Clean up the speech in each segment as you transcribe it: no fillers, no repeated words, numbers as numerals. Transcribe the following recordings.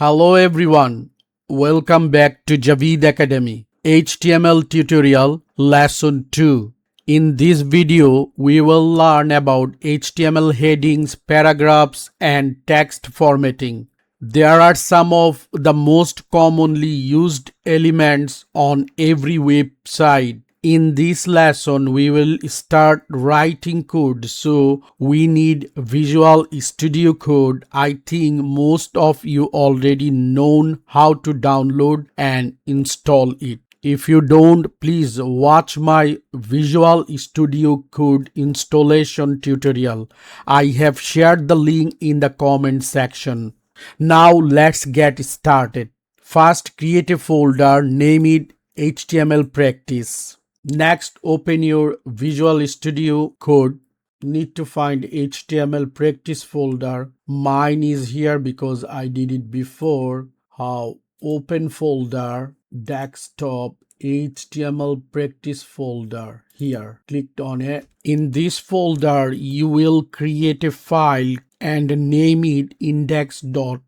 Hello everyone, welcome back to Javid Academy HTML tutorial lesson 2. In this video, we will learn about HTML headings, paragraphs and text formatting. There are some of the most commonly used elements on every website. In this lesson, we will start writing code, so we need Visual Studio Code. I think most of you already know how to download and install it. If you don't, please watch my Visual Studio Code installation tutorial. I have shared the link in the comment section. Now let's get started. First, create a folder, name it HTML practice. Next, open your Visual Studio Code. Need to find HTML practice folder. Mine is here because I did it before. How? Open folder, desktop, HTML practice folder. Here, clicked on it. In this folder, you will create a file and name it index.html.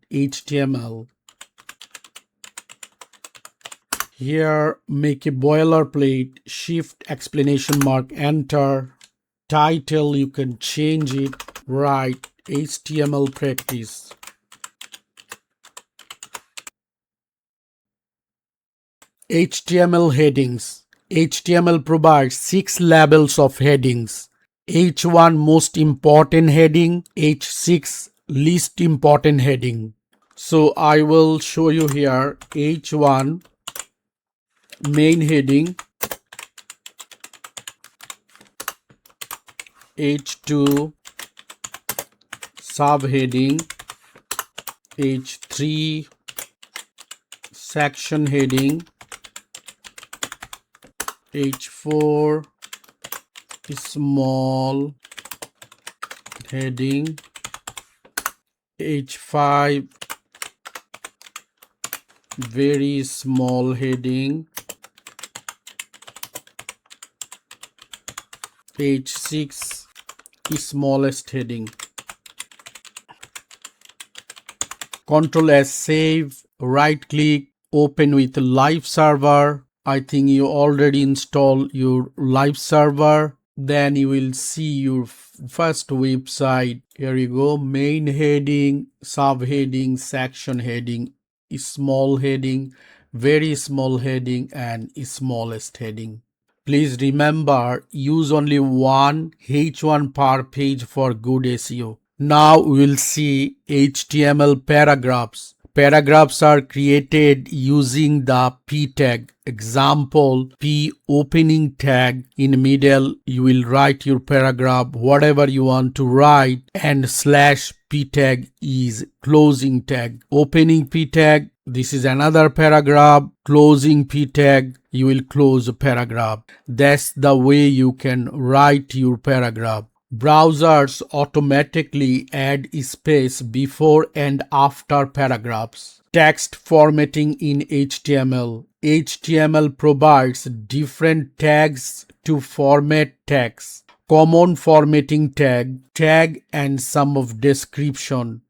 Here, make a boilerplate, shift exclamation mark, enter. Title, you can change it, write HTML practice. HTML headings. HTML provides 6 levels of headings. H1 most important heading, H6 least important heading. So I will show you here H1 main heading, H2 subheading, H3 section heading, H4 small heading, H5 very small heading, H6 smallest heading. Control S, save, right click, open with live server. I think you already installed your live server. Then you will see your first website. Here you go, main heading, subheading, section heading, small heading, very small heading and smallest heading. Please remember, use only one H1 per page for good SEO. Now we will see HTML paragraphs. Paragraphs are created using the P tag. Example, P opening tag. In middle, you will write your paragraph, whatever you want to write, and slash P tag is closing tag. Opening P tag, this is another paragraph. Closing P tag, you will close a paragraph. That's the way you can write your paragraph. Browsers automatically add space before and after paragraphs. Text formatting in HTML. HTML provides different tags to format text. Common formatting tag, tag and sum of description.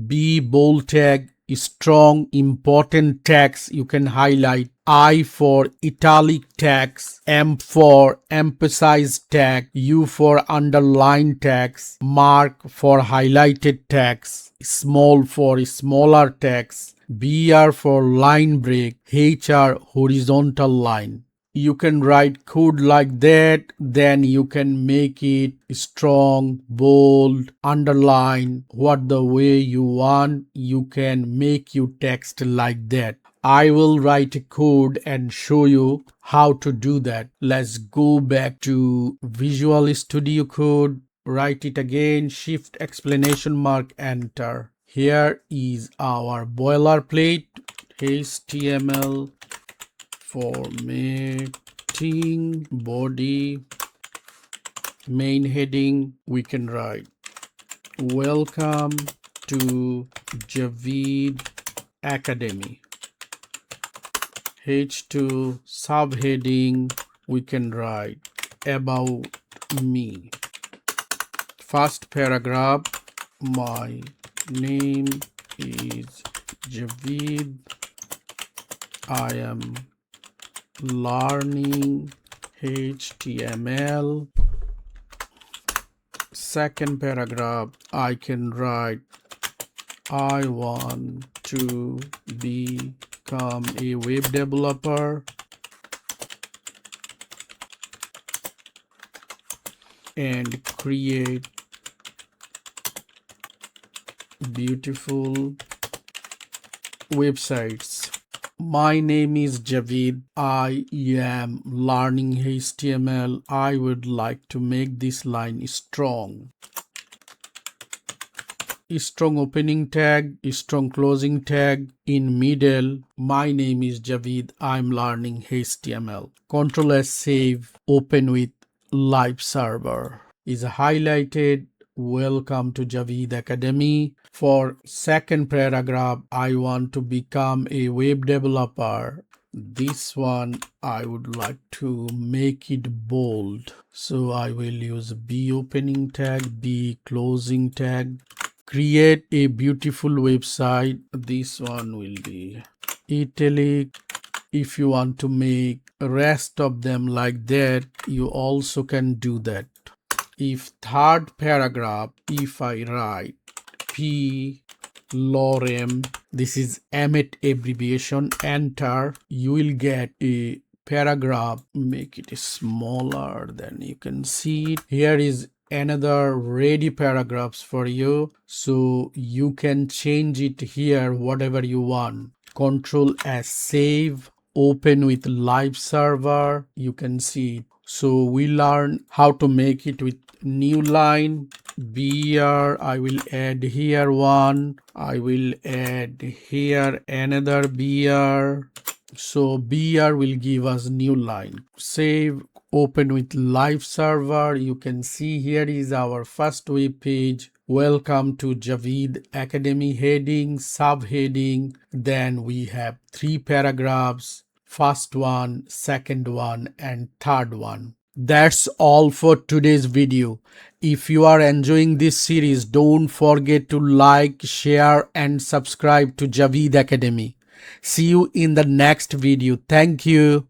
B bold tag, strong important text you can highlight. I for italic text, M for emphasized text, U for underlined text, mark for highlighted text, small for smaller text, BR for line break, HR horizontal line. You can write code like that, then you can make it strong, bold, underline, what the way you want. You can make your text like that. I will write a code and show you how to do that. Let's go back to Visual Studio Code. Write it again, shift exclamation mark, enter. Here is our boilerplate, HTML formatting, body, main heading. We can write welcome to Javid Academy. H2 subheading, we can write about me. First paragraph, my name is Javid. I am learning HTML. Second paragraph, I can write, I want to become a web developer and create beautiful websites. My name is Javid. I am learning HTML. I would like to make this line strong. Strong opening tag, strong closing tag. In middle, my name is Javid. I'm learning HTML. Control S, save, open with live server is highlighted. Welcome to Javid Academy. For second paragraph, I want to become a web developer. This one I would like to make it bold. So I will use B opening tag, B closing tag. Create a beautiful website. This one will be italic. If you want to make rest of them like that, you also can do that. If third paragraph, if I write P lorem, this is Emmet abbreviation, enter, you will get a paragraph. Make it smaller, then you can see it. Here is another ready paragraphs for you, so you can change it here whatever you want. Control S, save, open with live server, you can see it. So we learn how to make it with new line. BR, I will add here one, I will add here another BR. So BR will give us new line. Save, open with live server. You can see here is our first web page. Welcome to Javid Academy heading, subheading. Then we have 3 paragraphs. First one, second one, and third one. That's all for today's video. If you are enjoying this series, don't forget to like, share, and subscribe to Javid Academy. See you in the next video. Thank you.